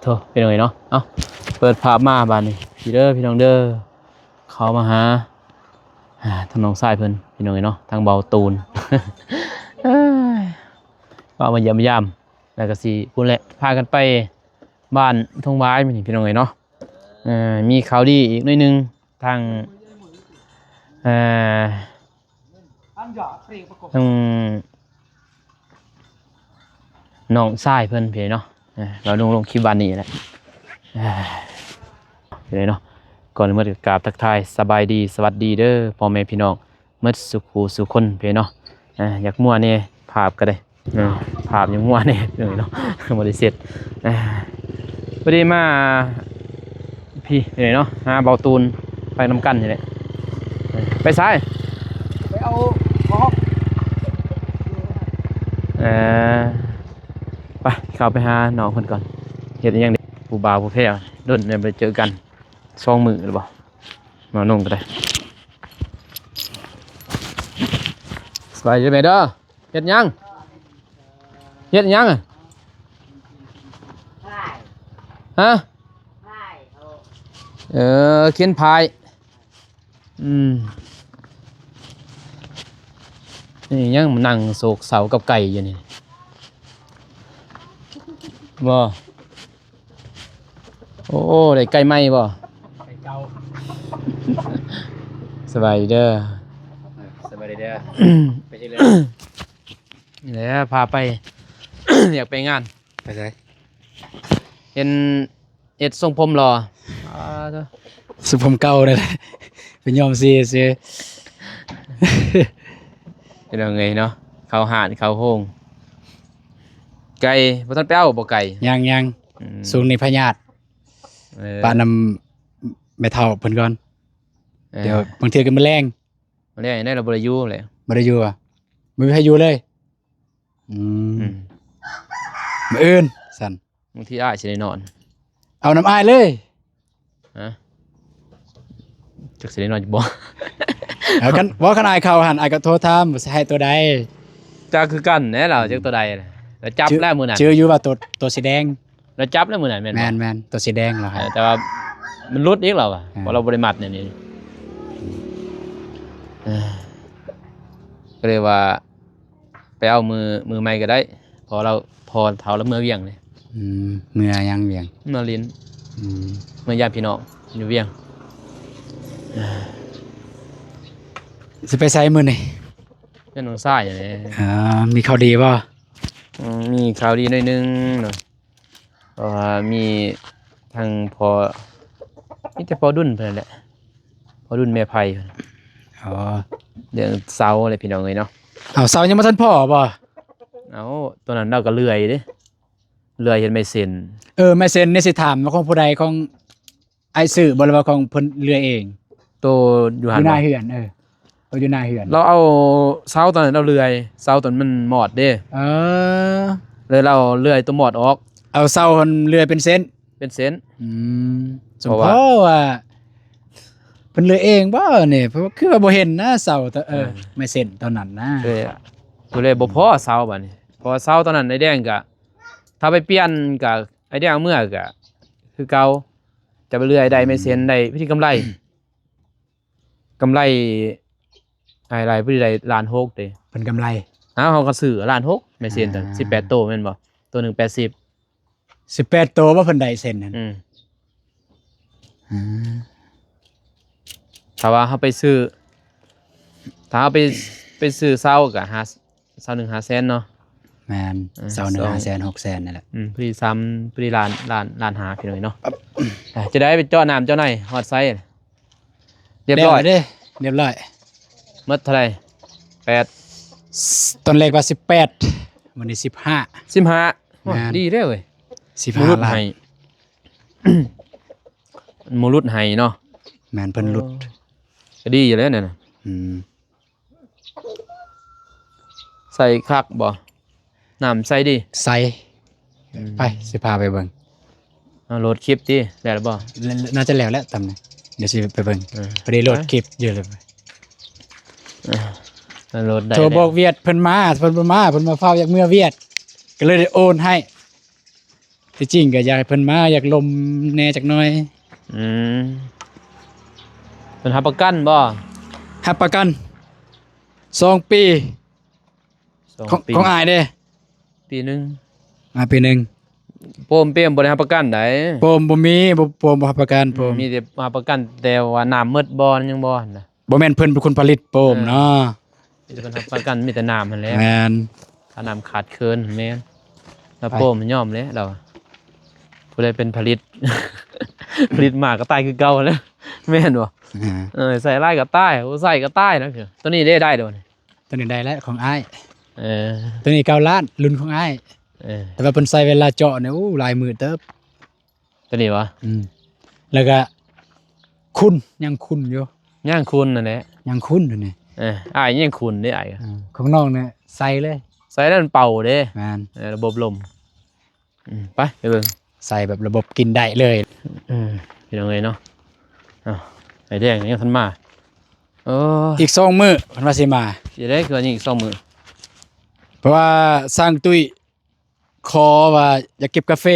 โถเป็นไงเนาะเอ้าเปิดภาพมาบ้านนี้พี่เด้อพี่น้องเด้อเขามาหาทางน้องชายเพิ่นพี่น้องเนาะทางเบาตูน เอ้ยก็มาเยี่ยมยามแล้วก็สิพูดแหละพากันไปบ้านทงว้ายพี่น้องเนาะมีข่าวดีอีกหน่อยนึงทางทางน้องชายเพิ่นพี่เนาะเราลงคลิปบ้านนี้แหละพี่เนาะก่อนเมื่อกราบทักทายสบายดีสวัสดีเด้อพ่อแม่พี่น้องเมื่อสุขสุขคนพี่เนาะอยากมั่วเนี่ยภาพก็ได้ภาพยังมั่วเนี่ยเนาะบริเสร็จพอดีมาพี่เนาะหาเบาตูนไปนำกันนี่แหละไปซ้ายไปเอาของไปเข้าไปหาน้องคนก่อนเห็นยังเด็กผู้บ่าวผู้แพ้โดนเนี่ยไปเจอกัน2 มื้อหรือเปล่ามานุ่งก็ได้สบายดีไหมเด้อเฮ็ดยังอ่ะฮะเขียนพายนี่ยังมันนั่งโศกเสากับไก่อยู่นี่บ่โอ้ได้ไก่ไหมบ่ไก่เก่าสบายดีเด้อสบายดีเด้อไปเรื่อยนี่แหละพาไป อยากไปงานไปไหนเห็นเอ็ดทรงผมรอสุผมเก่าเลยเป็นยอมซีเป็นยังไงเนาะเขาหาดเขาโฮงไก่บ่ทันไปเอาบ่ไก่ยังสูงในพญาตปานำไม่เท่าเพิ่นก่อนเดี๋ยวบางทีก็แมลงได้เราบ่ได้อยู่เลยบ่ได้อยู่อ่ะบ่มีใครอยู่เลยมื้ออื่นสั่นบางทีอ้ายสิได้นอนเอาน้ำอ้ายเลยฮะจักสิได้นอนอยู่บ่ เอากันบ่คันอ้ายเข้าหั่นอ้ายก็โทรถามว่าสิให้ตัวใดจักคือกันแหน่เราจักตัวใดแล้วจับแล้วมื้อนั้นชื่ออยู่ว่าตัวสีแดงแล้วจับแล้วมื้อนั้นแม่นบ่แม่นตัวสีแดงเหรอครับแต่ว่ามันรุดอีกแล้วอ่ะเพราะเราบ่ได้มัดเนี่ยนี่ก็เลยว่าไปเอามือใหม่ก็ได้พอเท่าแล้วมือเวียงเลยเมื่อยังเวียงมือลิ้นมือยามพี่น้องอยู่เวียงสิไปไสมื้อนี่นั่นน้องชายอย่างนี้มีข่าวดีป่ะมีข่าวดีหน่อยนึงเนาะมีทางพอนี่แต่พอดุนเพิ่นแหละพอดุนแม่ไผ่เรื่องเสาอะไรพี่น้องเอ้ยเนาะเสายังบ่ทันพอป่ะตัวนั้นเราก็เลื่อยเด้เลื่อยเฮ็ดไม้เส้นไม้เส้นนี่สิถามว่าของผู้ใดของไอ้ซื้อบ่หรือว่าของเพิ่นเลื่อยเองตัวอยู่หน้าเฮือนอยู่หน้าเฮือนเราเอาเสาตอนนั้นเราเลื่อยเสาตอนมันหมอดเด้เลยเราเลื่อยตัวหมอดออกเอาเสามันเลื่อยเป็นเส้นสมเพราะว่าเพิ่นเลื่อยเองบ่เนี่ยเพราะคือว่าบ่เห็นนะเสาไม่เส้นตอนนั้นนะตัวเลยบ่พอเสาบัดนี้พอเสาตอนนั้นไอ้แดงก็ถ้าไปเปลี่ยนก็ไอ้แดงเมื่อก็คือเก่าจะไปเลื่อยได้ไม่เส้นได้วิธีกำไรอะไรผู้ใดล้าน6เด้เพิ่นกำไรเขาก็ซื้อล้าน6ไม่เส้นตั้ง18โตแม่นบ่ตัวนึง18โตบ่เพิ่นได้เส้นนั่นถ้าว่าเขาไปซื้อถ้าเอาไปซื้อเสาก็500,000เนาะแม่นเสา1 500,000 600,000นั่นแหละพอดีซ้ำพอดีล้านหาพี่น้อยเนาะจะได้ไปเจาะน้ำเจ้าหน่อยฮอดไซส์เรียบร้อยเด้เรียบร้อยหมดเท่าไหร่8ตอนแรกว่า18วันนี้15ดีเด้อเว้ย15ล้านมรุดให้เนาะแม่นเพิ่นรุดก็ดีอยู่แล้วนั่นน่ะใส่คักบ่น้ำใส่ดิใส่ไปสิพาไปเบิ่งโหลดคลิปดิแล้วบ่น่าจะแล้วตำนี้เดี๋ยวสิไปเบิ่งพอดีโหลดคลิปเยอะเลยโหลดได้โทรบอกเวียดเพิ่นมาเฝ้าอยากเมื่อเวียดก็เลยได้โอนให้ ที่จริงก็อยากให้เพิ่นมาอยากลมแหน่จักหน่อย อืมเป็นรับประกันบ่ รับประกัน2 ปี สอง ของ ปี ของอ้ายเด้ ปีหนึง ปีหนึง โปมเปรียมบ่ได้รับประกันได้ โปมบ่มีโปมบ่รับประกันโปม มีแต่รับประกันแต่ว่าน้ำมืดบ่ยังบ่นะ บ่แม่นเพิ่นเป็นคนผลิตโปมเนาะ มีแต่เพิ่นรับประกันมีแต่น้ำนั่นแหละ แม่น ถ้าน้ำขาดเคินแม่นแล้ว ไป โปมมันยอมแล้วเราผู้ใดเป็นผลิต ผลิตมากก็ตายคือเก่าแล้วแม่นบ่ ใส่ลายก็ตายโอ้ใส่ก็ตายนะคือตัวนี้ได้โดน ตัวนี้ได้แล้วของอ้าย เออ ตัวนี้9 ล้านรุ่นของอ้าย เออ แต่ว่าเพิ่นใช้เวลาเจาะเนี่ยโอ้หลายมื้อเติบ ตัวนี้วะ แล้วก็คุณยังคุณอยู่ ย่างคุณนั่นแหละ ยังคุณอยู่นี่ อ้ายยังคุณได้อ้าย ของน้องเนี่ยใส่เลย ใส่แล้วมันเป่าเด้ แม่น ระบบลมไปเบิ่ง ใส่แบบระบบกินได้เลย พี่น้องเอ้ยเนาะอ้าวไอ้แดงยังทันมาโอ้ อีก2 มื้อเพิ่นว่าสิมา สิได้คืออันนี้อีก2มื้อ เพราะว่าสร้างตุ้ยขอว่าอยากเก็บกาแฟ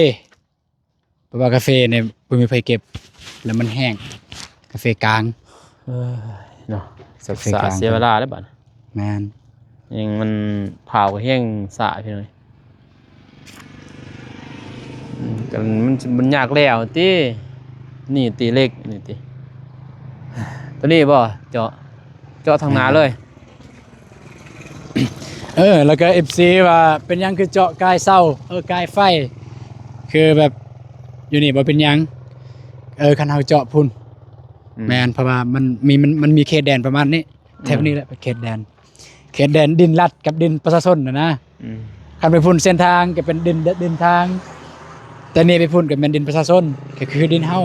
เพราะว่ากาแฟเนี่ยบ่มีไผเก็บแล้วมันแห้งกาแฟกลาง เนาะ กาแฟ สาก ลาง เสียเวลาได้อบัด แม่น ยังมันเผาแห้งสะพี่น้อยกันมันยากแล้วตินี่ตีเล็กนี่ติตัวนี้บ่เจาะทางหน้าเลย แล้วก็ FC ว่าเป็นหยังคือเจาะกายเศร้ากายไฟ คือแบบอยู่นี่บ่เป็นหยังคันเฮาเจาะพุ่นแม่นเพราะว่ามันมีเขตแดนประมาณนี้แถวนี้แหละเป็นเขตแดนดินรัฐกับดินประชาชนนะคันไปพุ่นเส้นทางก็เป็นดินทาง แต่นี่ไปพุ่นก็เป็นดินประชาชนก็คือดินเฮา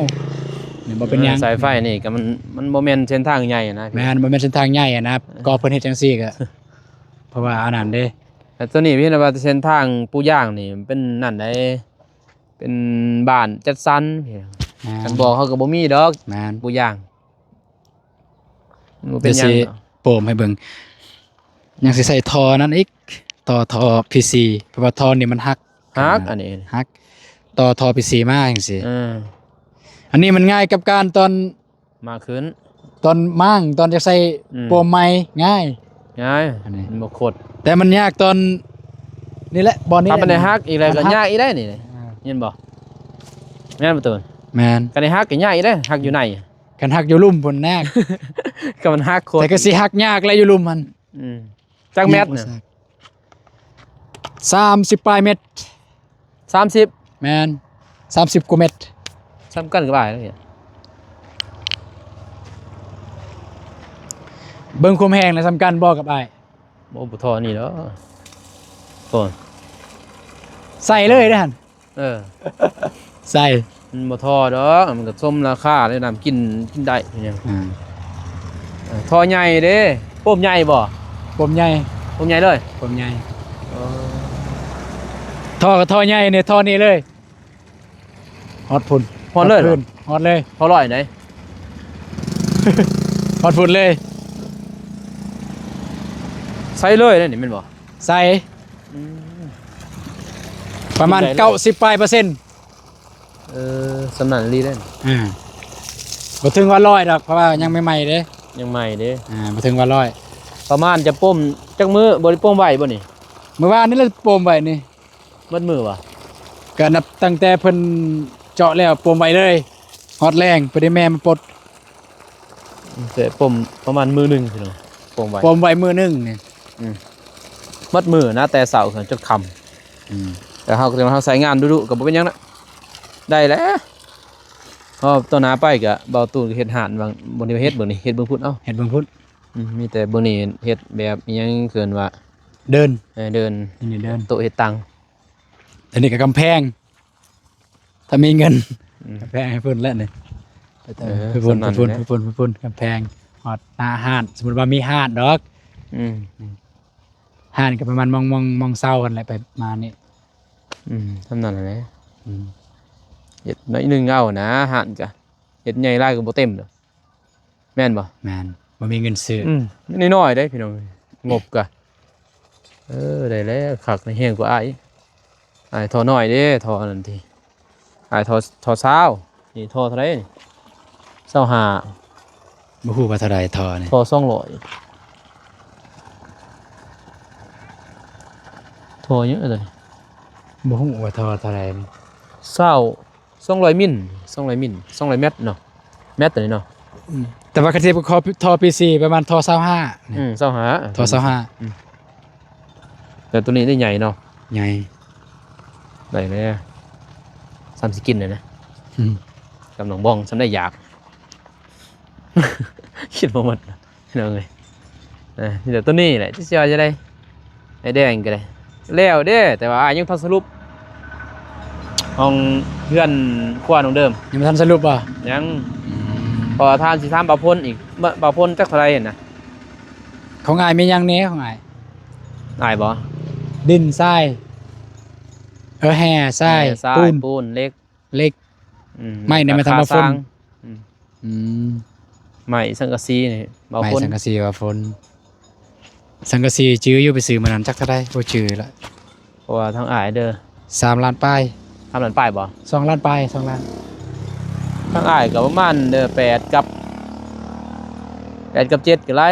นี่บ่เป็นหยัง สายไฟนี่ก็มันบ่แม่นเส้นทางใหญ่นะพี่ แม่นบ่แม่นเส้นทางใหญ่อะนะก็เพิ่นเฮ็ดจังซี่ก็ เพราะว่าอันนั้นเด้ แต่ตัวนี้พี่นะว่าเส้นทางปูย่างนี่มันเป็นนั่นได้เป็นบ้านจัดสรรพี่กันบอกเขาก็บ่มีดอก แม่น ปูย่างมันเป็นหยัง เดี๋ยวสิ โปมให้เบิ่งยังสิใส่ท่อนั้นอีกท่อ PC เพราะว่าท่อนี่มันหัก ฮักอันนี้ หักท่อ PC มาจังซี่ อัน นี้มันง่ายกับการตอน มาขึ้น มั่างตอนจะใส่ โปมใหม่ง่าย ง่าย อันนี้ มันบ่ขด แต่มันยากตอนนี่แหละบอลนี่ ถ้ามันได้ แหละ ฮักอีกแล้วก็ มันฮัก ยากอีกได้นี่เห็นบ่แม่นบ่ตูน แม่น กันได้ฮักก็ยากอีกได้ฮักอยู่ใน กันหักอยู่ลุ่มพุ่นแนก ก็มันฮักโคตร แต่ก็สิหักยากเลยอยู่ลุ่มมัน จักแมตรน่ะ 30ปลายเม็ด 30 แม่น30กว่าเม็ด ซ้ำกันก็ได้แล้วเนี่ย เบิ่งความแห้งและสำคัญบ่กับอ้าย บ่ทอนี่แล้วโอ้ ใส่เลยเด้อหั่น เออ ใส่ มันบ่ทอดอกมันก็สมราคาเลยน้ำกินได้เป็นหยังทอใหญ่เด้โป้มใหญ่บ่ ผมใหญ่ โป้มใหญ่เลย ผมใหญ่ท่อกับท่อใหญ่เนี่ยท่อนี้เลยฮอดพุ่น ฮอดเลยเหรอ พื้นฮอดเลย พอร้อยไหน ฮอดพุ่นเลย ใส่เลยนี่แม่นบ่ ใส่ประมาณ กินได้เลย 90ปลายเปอร์เซ็นต์ สำนันรีได้ บ่ถึงว่า100ดอกเพราะว่ายังใหม่ๆเด้ ยังใหม่เด้ บ่ถึงว่า100 ประมาณจะป้มจักมื้อบ่ได้ป้มไว้บ่นี่ เมื่อวานนี้เราโปมไว้นี่ เบิดมื้อบ่ ก็นับตั้งแต่เพิ่นเจาะแล้วโปมไว้เลยฮอดแรงเพิ่นได้แม่มาปลด แต่ป้มประมาณมื้อหนึงพี่น้องป้มไว้ โปมไว้มื้อหนึงนี่ เบิดมื้อนะแต่เช้าถึงจนค่ำแต่เฮาก็เฮาใช้งานดุๆก็บ่เป็นหยังนะได้แล้วพอตัวหน้าไปก็เบาตูนก็เฮ็ดหานบางบ่ได้เฮ็ดเบิ่งนี่เฮ็ดเบิ่งพุ่นเอ้า เฮ็ดเบิ่งพุ่น มีแต่เบิ่งนี่เฮ็ดแบบอิหยังเกินว่า เดิน เดิน นี่เดิน โต๊ะเฮ็ดตัง อันนี้ก็กำแพงถ้ามีเงินกำแพงให้เพิ่นแล้วนี่ไปพุ่นไปพุ่นกำแพงฮอดหน้าห้านสมมุติว่ามีห้านดอก ห้านก็ประมาณมองเศร้ากันแหละไปมานี่ ทำนั่นแหละเฮ็ดน้อยหนึงเอานะหานจ้ะเฮ็ดใหญ่หลายก็บ่เต็มดอกแม่นบ่ แม่นบ่มีเงินซื้อ น้อยๆได้พี่น้องงบก็ได้แล้วคักในแฮงกว่าอ้ายทอน้อยเด้ทอนั่นติ ขายทอเช้านี่ทอเท่าไหร่นี่25บ่ฮู้ว่าเท่าใดทอนี่ ทอ200ทอเยอะเลย บ่ฮู้ว่าทอเท่าใดนี่ 200มิล200มิล200เมตรเนาะเมตรตัวนี้เนาะ แต่ว่าคันสิขอทอ PC ประมาณทอ25นี่ 25 ทอ25 แต่ตัวนี้ได้ใหญ่เนาะ ใหญ่ ได้เลย30กินเลยนะ อืม กับน้องบ้องฉันได้อยาก คิดบ่หมดพี่น้องเอ้ยนี่แต่ตัวนี้แหละที่สิว่าจะได้ไอ้แดงก็ได้แล้วเด้แต่ว่ายังทันสรุปห้องเพื่อนครัวน้องเดิม ยังบ่ทันสรุปบ่ ยังพอทานสิถามบ่าวพลอีกบ่าวพลจักเท่าไหร่น่ะ ของอ้ายมีหยังแหน่ของอ้าย อายบ่ ดินทรายแห่ทราย ทราย ปูน ปูนเล็ก เหล็ก ไม่เนี่ยมันทำมาฝน อืม ไม้สังกะสีนี่บ่าว ไม้ พล สังกะสีว่าฝนสังกะสีจื้ออยู่ไปซื้อมานั้นจักเท่าใดบ่จื้อละ เพราะว่าทางอายเด้อ 3 ล้านปลาย ทำหลันป้ายบ่ 2 ล้านปลาย2 ล้าน ทางอายก็ประมาณเด้อ8กับ7ก็ไร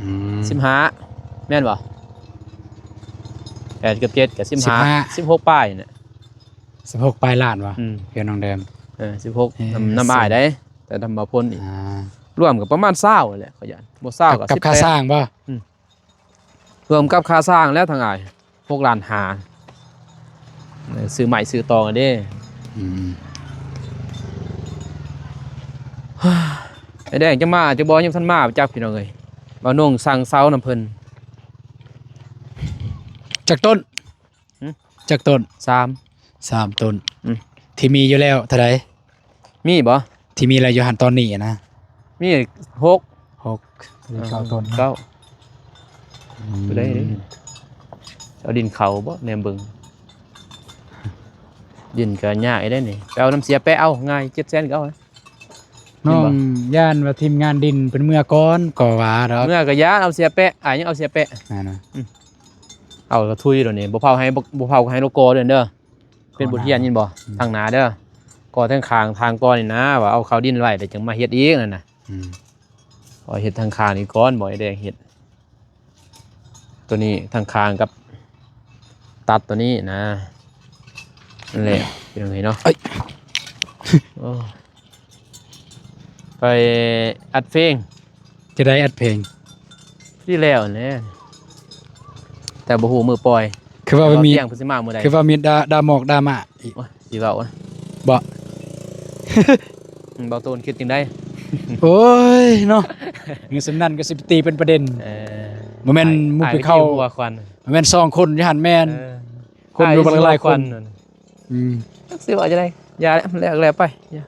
อืม 15แม่นบ่8กับ7กับ15 16ป้ายน่ะ 16ปลายล้านว่ะ 16 เพื่อนน้องเดิม น้ำอายได้แต่ทำบ่าวพลอีก อ่า รวมกับประมาณ20นั่นแหละขยันบ่20ก็ กับค่าสร้างบ่ รวมกับค่าสร้างแล้วทางอาย6ล้าน5ซื้อใหม่ซื้อต่อกันเด้ อืม ไอ้แดงจะมาจะบ่ยังทันมาจักพี่น้องเอ้ยบ่าวนุ่งสั่งเซาน้ำเพิ่น จากต้น หืม จากต้น 3 3ต้น อืม ที่มีอยู่แล้วเท่าใด มีบ่ ที่มีอะไรอยู่หันตอนนี้อะนะ มี6 9ต้น 9ไปได้เด้เอาดินเขาบ่แนมเบิ่งดินก็ยากไอ้ได้นี่ไปเอาน้ำเสียแปะเอาง่าย700,000ก็เอา น้องย่านว่าทีมงานดินเป็นเมื่อก่อนก็ว่าดอก เมื่อก็ยาเอาเสียแปะยังเอาเสียแปะ นั่นน่ะ เอากระทุยเดี๋ยวนี้บ่เผาให้โลโก้เด้อเป็นบทเรียนยินบ่ทางหน้าเด้อก่อทางข้างทางก่อนนี่นะว่าเอาเขาดินไว้เดี๋ยวจึงมาเฮ็ดอีกนั่นน่ะ อืม บ่เฮ็ดทางข้างนี่ก่อนบ่ไอ้แดงเฮ็ดตัวนี้ทางข้างกับตัดตัวนี้นะนั่นแหละเป็นจังไงเนาะ เอ้ย โอ้ไปอัดเพลง จะได้อัดเพลง ที่แล้วแหละแต่บ่ฮู้มือปล่อย คือว่ามันมี เที่ยงเพิ่นสิมามื้อใด คือว่ามีดาหมอกดราม่าอีก โอ้ยสิเว้าอะ บ่ เบาโตนคิดจังได้ โอ้ยเนาะเงินสำนันก็สิไปตีเป็นประเด็น เออ บ่แม่นมุกไปเข้า อ้ยหัวควัน บ่แม่น2คนอยู่หันแม่น เออ คนอยู่บ่หลายคน อ้ อืม สิว่าจะได้อย่าแล้วไปอย่า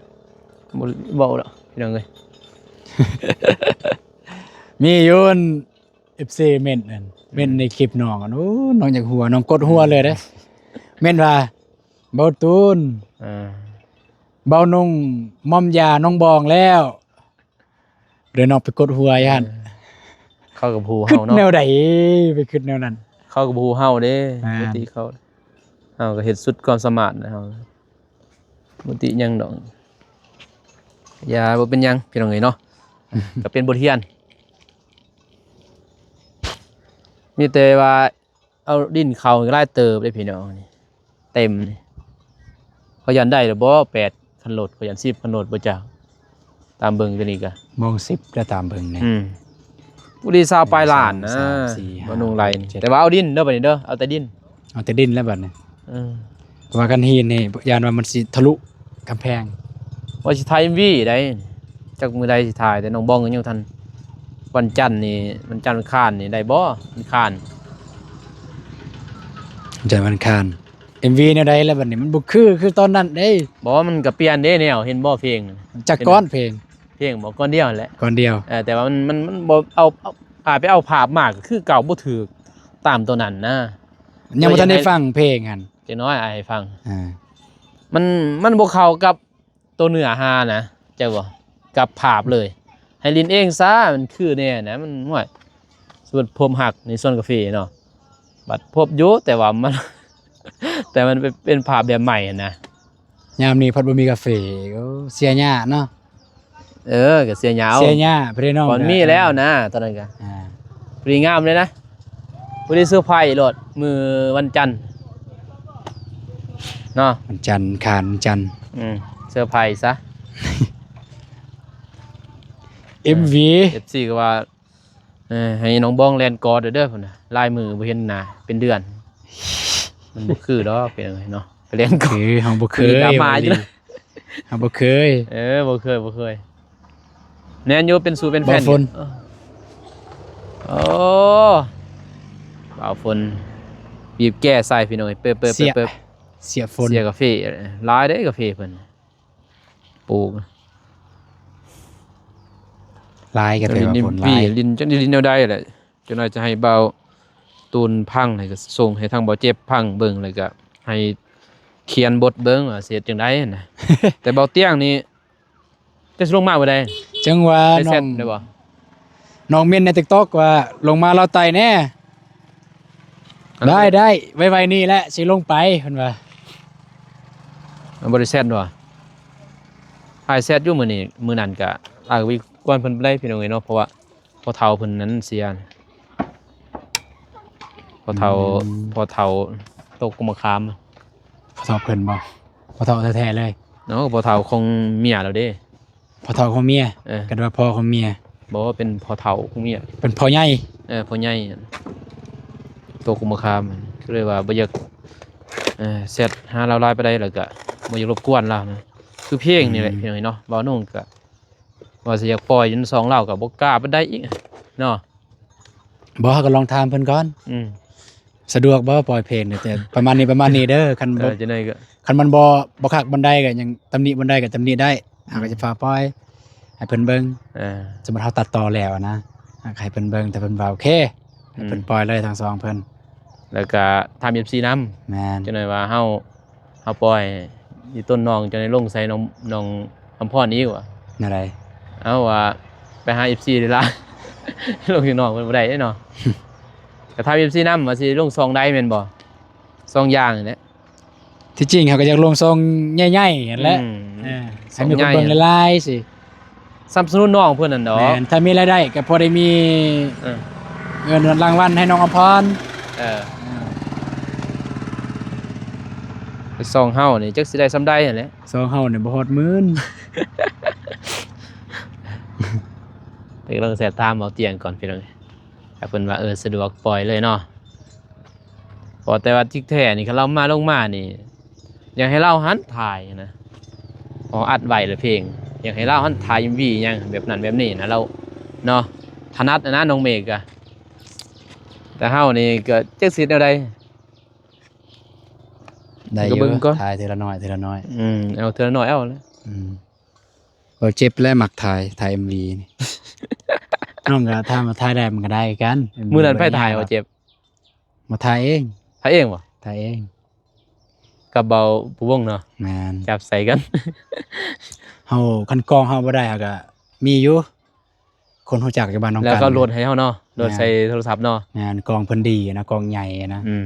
บ่เว้าดอกพี่น้องเอ้ย มีอยู่อัน FC เม่นนั่นเม่นในคลิปน้องอันโอ้น้องอยากหัวน้องกดหัวเลยเด้เม่นว่าเบาตูน อ่า เบานุ่งมอมยาน้องบองแล้วเดินออกไปกดหัวยัน เข้ากับฮู ขึ้ เฮาน เนาะ แนวใดไปขึ้นแนวนั้น เข้ากับฮูเฮาเด้ อ่า ปกติเขาเฮาก็เฮ็ดสุดความสามารถนะเฮาปกติหยังดอกอย่าบ่เป็นหยังพี่น้องเอ้ยเนาะ ก็เป็นบทเรียนมีแต่ว่าเอาดินเข้าอีกหลายเติบได้พี่น้องนี่เต็มนี่เขายันได้หรือบ่8คันโหลดเขายัน10คันโหลดบ่จ้าตามเบิ่งตัวนี้ก็ มอง10แล้วตามเบิ่งนี่ บุรีซาวปลายล้านนะ สามสี่ห้า บ่นุ่งไร เจ็ด แต่ว่าเอาดินเด้อบัดนี้เด้อเอาแต่ดิน เอาแต่ดินแล้วบัดนี้ อืม เพราะว่ากันหินนี่ยานว่ามันสิทะลุกำแพง ว่าสิถ่าย MV ได้จักมื้อใดสิถ่ายแต่น้องบ้องก็ยังทันวันจันทร์นี่วันจันทร์วันค้านนี่ได้บ่วันค้าน จันทร์วันอังคาร MV แนวใดแล้วบัดนี้มันบ่คือตอนนั้นเด้ บ่มันก็เปลี่ยนเด้แนวเห็นบ่เพลง จักก้อนเพลง เพลงบ่ก่อนเดียวนั่นแหละ ก่อนเดียว แต่ว่ามันบ่เอาไปเอาภาพมากก็คือเก่าบ่ถูกตามตัวนั้นนะ ยังบ่ทันได้ฟังเพลงหั่น จักหน้อยอายให้ฟัง อ่า มันบ่เข้ากับตัวเนื้อหานะเจ้าบ่กับภาพเลย ให้ลินเองซะมันคือแน่นะมันห่วยส่วนผมหักในส่วนกาแฟเนาะบัดพบอยู่แต่ว่ามัน แต่มันเป็นภาพแบบใหม่อะนะ ยามนี้เพิ่นบ่มีกาแฟโอ้เสียหญ้าเนาะ ก็เสียหยาว เสียหญ้าพี่น้อง ก่อนมีแล้วนะตอนนั้นก็ อ่า พอดีงามเลยนะพอดีเสื้อร์ไผ่โหลดมือวันจันทร์เนาะ วันจันทร์ขานวันจันทร์ เสื้อร์ไผ่ซะ MV FC ก็ว่าให้น้องบ้องแลนกอดเด้อพุ่นน่ะลายมือบ่เห็นหน้าเป็นเดือน มันบ่คือดอกเป็นจังไงเนาะไปเล่นกอด คือเฮาบ่เคย มีดราม่าอยู่นะ เฮาบ่เคย บ่เคยแน่นอยู่เป็นสู่เป็นแฟน บ่าวฝน โอ้บ่าวฝนบีบแก้ใส่พี่น้อยเปิบ เสีย ๆ เสียฝน เสียกาแฟหลายเด้กาแฟเพิ่นปลูก ลายกันไปว่าฝนลาย ลินจังลินแนวใดแหละจนน่าจะให้เบาตูนพังให้ก็ส่งให้ทางเบาเจ็บพังเบิ่งแล้วก็ให้เขียนบทเบิ่งว่าเสียจังได๋นะ แต่เบาเตียงนี่จะสิลงมาบ่ได้ จังว่า ได้ น้ เซ็ อ ต ง ได้บ่ น้องเม่นใน TikTok ว่าลงมาเราไต่แน่ได้ไวๆนี่แหละสิลงไปเพิ่นว่า มันบ่ได้เซ็ตบ่อ้ายเซ็ตอยู่มื้อนี้มื้อนั้นก็อ้ายก็วิกวนเพิ่นไปได้พี่น้องเอ้ยเนาะเพราะว่าพอเฒ่าเพิ่นนั้นเสียนะพอเฒ่าตกกุมะขาม พอเฒ่าเพิ่นบ่พอเฒ่าแท้ๆเลย เนาะพอเฒ่าคงเมียแล้วเด้ พอเฒ่าของเมีย เออ กันว่าพ่อของเมีย บอกว่าเป็นพอเฒ่าคงเมีย เป็นพ่อใหญ่ พ่อใหญ่ตัวกุมารคามก็เลยว่าบ่อยากเสร็จหาเราลายไปได้แล้วก็บ่อยากรบกวนเรานะคือเพลงนี่แหละพี่น้อยเนาะบ่นุ่งก็ว่าสิอยากปล่อยจน2เราก็บ่กล้าปานใดอีกเนาะ บ่ก็ลองถามเพิ่นก่อน อืม สะดวกบ่ปล่อยเพลงเนี่ยแต่ประมาณนี้เด้อคันบ่ จังได๋ก็ คันมันบ่คักบันไดก็ยังตำหนิบันไดก็ตำหนิได้ก็จะฝากปล่อยให้เพิ่นเบิ่ง สมมุติเฮาตัดต่อแล้วนะให้เพิ่นเบิ่งแต่เพิ่นว่าโอเคให้เพิ่นปล่อยเลยทั้งสองเพิ่น แล้วก็ทำ FC นำ แม่น จังได๋ว่าเฮาปล่อยอยู่ต้นน้องจังได๋ลงใส่น้องอำพรอีกว่า นั่นใด เอาว่าไปหา FC ได้ล่ะ ลงอยู่นอกเพิ่นบ่ได้เด้เนาะ ก็ถ้า FC นำว่าสิลงซองได้แม่นบ่ซองอย่างนี่แหละ ที่จริงเขาก็อยากลงทรงใหญ่ๆนั่นแหละให้มีคนเบิ่งหลายๆสิ สนับสนุนน้องเพิ่นนั่นดอก แม่นถ้ามีรายได้ก็พอได้มี เออ เงินรางวัลให้น้องอภร เออไปซองเฮานี่จักสิได้ซำใดนั่นแหละ ซองเฮาเนี่ยบ่ฮอดหมื่น แต่ก็ต้องแสบตามเอาเตียงก่อนพี่น้องถ้าเพิ่นว่าสะดวกปล่อยเลยเนาะพอแต่ว่าที่แท้นี่คันเรามาลงมานี่อยากให้เราหันถ่ายนะพออัดไว้เลยเพลงอยากให้เราหันถ่าย MV หยังแบบนั้นแบบนี้นะเราเนาะถนัดนะน้องเมฆอะแต่เฮานี่ก็จักสิแนวใด ได้อ ก็ ยู่ เบิ่งก่อน ถ่ายทีละน้อยเอาเทื่อน้อยเอาเลย บ่เจ็บและมักถ่าย MV นี่ น้องก็ถ้ามาถ่ายได้มันก็ได้กัน มื้อนั้นไปถ่ายว่าเจ็บ มาถ่ายเอง ถ่ายเองบ่ ถ่ายเอง กับเบาผู้วงเนาะ แม่น จับใส่กัน เฮาคันกล้องเฮาบ่ได้เฮาก็มีอยู่คนรู้จักอยู่บ้านน้องกัน แล้วก็โหลดให้เฮาเนาะโหลดใส่โทรศัพท์เนาะ งานกล้องเพิ่นดีนะกล้องใหญ่นะ อืม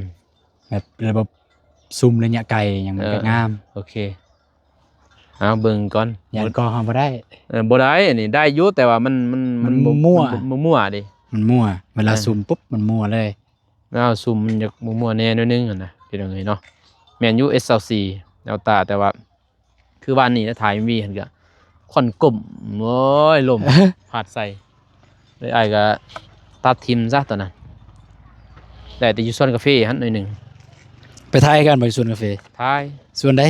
แบบระบบซูมระยะไกลอย่างมันก็งาม โอเคเอาเบิ่งก่อน ยานกล้องเฮาบ่ได้ บ่ได้อันนี้ได้อยู่แต่ว่ามัน มันมั่ว มันมั่วดิ มันมั่ว เวลาซูมปุ๊บมันมั่วเลย แล้วซูมมันอยากมั่วๆแน่นิดนึงอะนะพี่น้องเอ้ยเนาะแม่นอยู่ S24 แนวตาแต่ว่า คือวันนี้นะถ่าย MV หั่นก็ค่อนกลมโอ้ยลม ผาดใส่เลยอ้ายก็ตัดทิมซะตอนนั้นได้แต่อยู่ส่วนกาแฟหั่นหน่อยหนึง ไปถ่ายกันบ่สวนกาแฟ ถ่าย ส่วนใด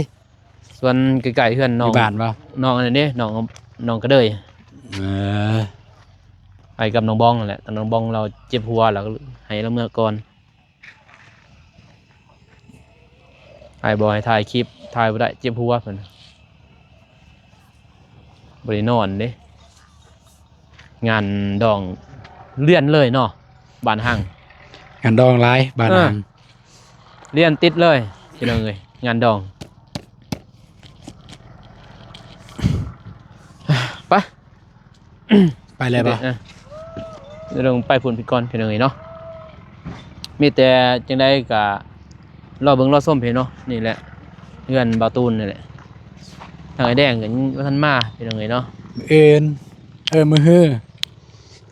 ส่วนไกลๆเพื่อนน้ อ อง ยู่บ้านบ่ น้องอันนี้น้องกระเดย เออ ไปกับน้องบ้องนั่นแหละแต่น้องบ้องเราเจ็บหัวเราก็ให้เราเมื่อก่อนไอ้บอยถ่ายคลิปถ่ายบ่ได้เจ็บหัวเพิ่นบ่ได้นอนเด้งานดองเลื่อนเลยเนาะบ้านห้าง งานดองหลายบ้านนาง เลื่อนติดเลยพี่น้องเอ้ยงานดองไป ไปเลยบ่ เดี๋ยวลงไปพุ่นพี่ก่อนพี่น้องเอ้ยเนาะมีแต่จังได๋ก็รอเบิ่งรอส้มพี่เนาะนี่แหละเฮือนบาตูนนี่แหละ างไอ้แดงก็ว่าท่านมาพี่น้องเอ้ยเนาะ มื้ออื่นมื้อฮื้อ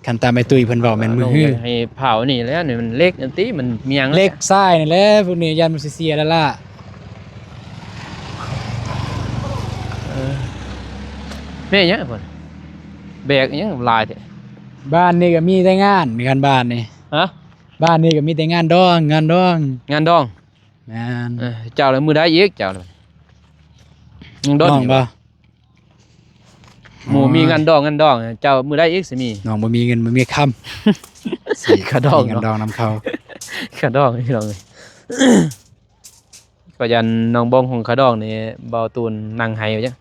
คันตามไอ้ตุ้ยเพิ่นเว้าแม่นมื้อฮื้อ ให้เผานี่แล้วนี่มันเล็กอันติมันเมียง เล็กทรายนี่แหละพวกนี้ยันมันสิเสียแล้วล่ะ แม่ยังพุ่นแบกยังลายแท้ บ้านนี่ก็มีแต่งานมีกันบ้านนี่ ฮะ บ้านนี่ก็มีแต่งานดองงานดอง งานดอง แม่น เจ้าเลยมือได้อีกเจ้าเลยยังด น้ อ อง งบ่ หมู่มีงานดองเจ้ามือได้อีกสิมี น้องบ่มีเงินบ่มีคำ สิ ขาดอง มีเงินดองนํเขา ขาดองพี่น้องเลยก็ยันน้องบองของขาดองนี่เบาตูนนั่งไห้อยู่จัง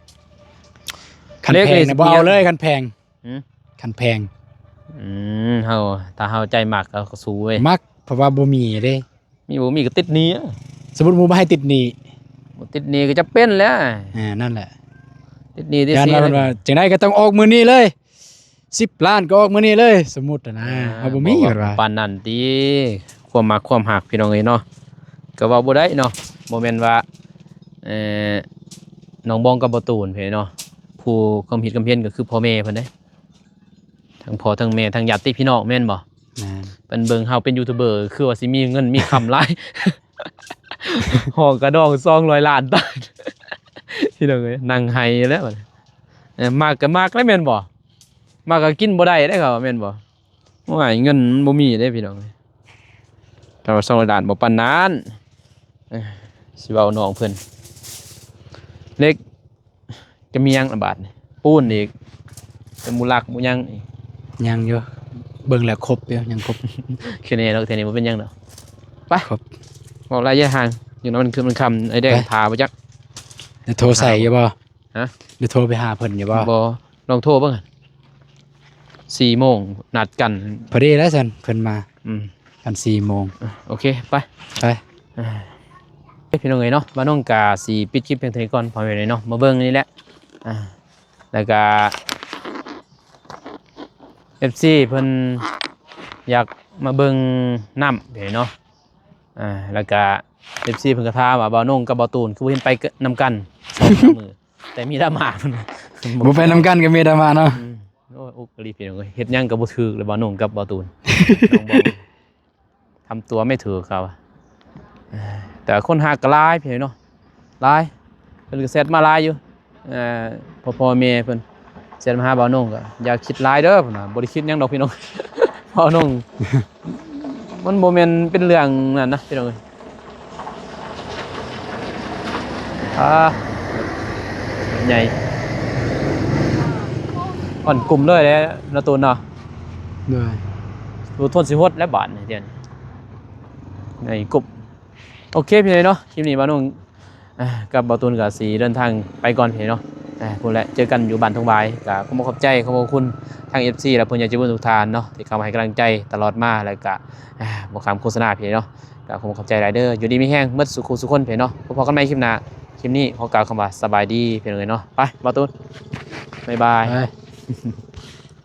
คัน เล็ก แพง เลย นะบ่เอาเลยคันแพง หืม คันแพง เฮาถ้าเฮาใจมากก็สู้เว้ย มักเพราะว่าบ่มีเด้ มีบ่มีก็ติดหนี้อะ สมมุติหมู่บ่ให้ติดหนี้ บ่ติดหนี้ก็จะเป็นแล้ว นั่นแหละ ติดหนี้ติด ยัน สิ ว่ามันว่าจังไดก็ต้องออกมื้อนี้เลย10ล้านก็ออกมื้อนี้เลย สมมุตินะเฮาบ่มีก็ว่า ปานนั้นติความมักความหักพี่น้องเอ้ยเนาะก็เว้าบ่ได้เนาะบ่แม่นว่าเอ่อน้องบองกับบ่ตูนพี่เนาะผู้ความคิดความเห็นก็คือพ่อแม่เพิ่นเด้ทั้งพ่อทั้งแม่ทั้งญาติพี่น้องแม่นบ่ นั่น เป็นเบิ่งเฮาเป็นยูทูบเบอร์คือว่าสิมีเงินมีคำหลาย ห้องกระดอง200ล้านบาท พี่น้องเอ้ยนั่งไห้แล้วบัดนี้มากก็มากแล้วแม่นบ่มากก็กินบ่ได้เด้อครับแม่นบ่ว่าเงินมันบ่มีเด้พี่น้องเอ้ยแต่ว่า200ล้านบ่ปานนั้นสิเว้าน้องเพิ่นเล็กจะมีหยังละบาทนี่ปูนอีกเป็นมูลักมูหยังอีก ยังอยู่เบิ่งแล้วครบอยู่ยังครบ แค่นี้แล้วแค่นี้บ่เป็นหยังดอกไป ครบ บอกระยะห่างอยู่นั้นมันคือมันคำไอ้แดง ไป พาไปจัก จะโทรใส่อยู่บ่ ฮะ จะโทรไปหาเพิ่นอยู่บ่ บ่ลองโทรเบิ่งหั่น4 โมงนัดกัน พอดีแล้วซั่นเพิ่นมา อืม กัน4 โมง โอเคไป ไป พี่น้องเอ้ยเนาะบ้านน้องกาสิปิดคลิปเพียงเท่านี้ก่อนพอไปเลยเนาะมาเบิ่งนี่แหละแล้วก็ FC เพิ่นอยากมาเบิ่งน้ำเห็นเนาะแล้วก็ FC เพิ่นก็ถามว่าบ่าวนงกับบ่าวตูนคือบ่เห็นไปนำกัน2-3มื้อแต่มีดราม่าเพิ่น บ่ไปนำกันก็มีดราม่าเนาะ โอ้ยอุกรีพี่น้องเอ้ยเฮ็ดหยังก็บ่ถูกเลยบ่าวนงกับบ่าวตูน น้องบองทำตัวไม่ถูกเขาแต่คนหากก็หลายพี่เนาะหลายเพิ่นก็แชทมาหลายอยู่พ่อแม่เพิ่นแชทมาหาบ่าวนงก็อย่าคิดหลายเด้อพุ่นน่ะบ่ได้คิดหยังดอกพี่น้อง บ่าวนงมันบ่แม่นเป็นเรื่องนั่นนะพี่น้องเอ้ยใหญ่อ่อนกลุ่มเลยแหละนาตูนเนาะ ด้วย ดูทนสิฮดและบาทนี่เดี๋ยวนี้ในกลุ่มโอเคพี่เนาะคลิปนี้บ่าวนุ่งกับบ่าวตูนกับสีเดินทางไปก่อนพี่เนาะพูดแหละเจอกันอยู่บ้านทงบายกับขอบใจขอบคุณทาง FC และเพิ่นอยากจะบุญทุกทานเนาะที่เข้ามาให้กำลังใจตลอดมาแล้วก็บ่คำโฆษณาพี่เนาะก็ขอบใจหลายเด้ออยู่ดีมีแห้งหมดสุขสุขคนพี่เนาะพบกันใหม่คลิปหน้าคลิปนี้ขอกล่าวคำว่าสบายดีพี่น้องเนาะไปบ่าวตูนบ๊ายบาย ไป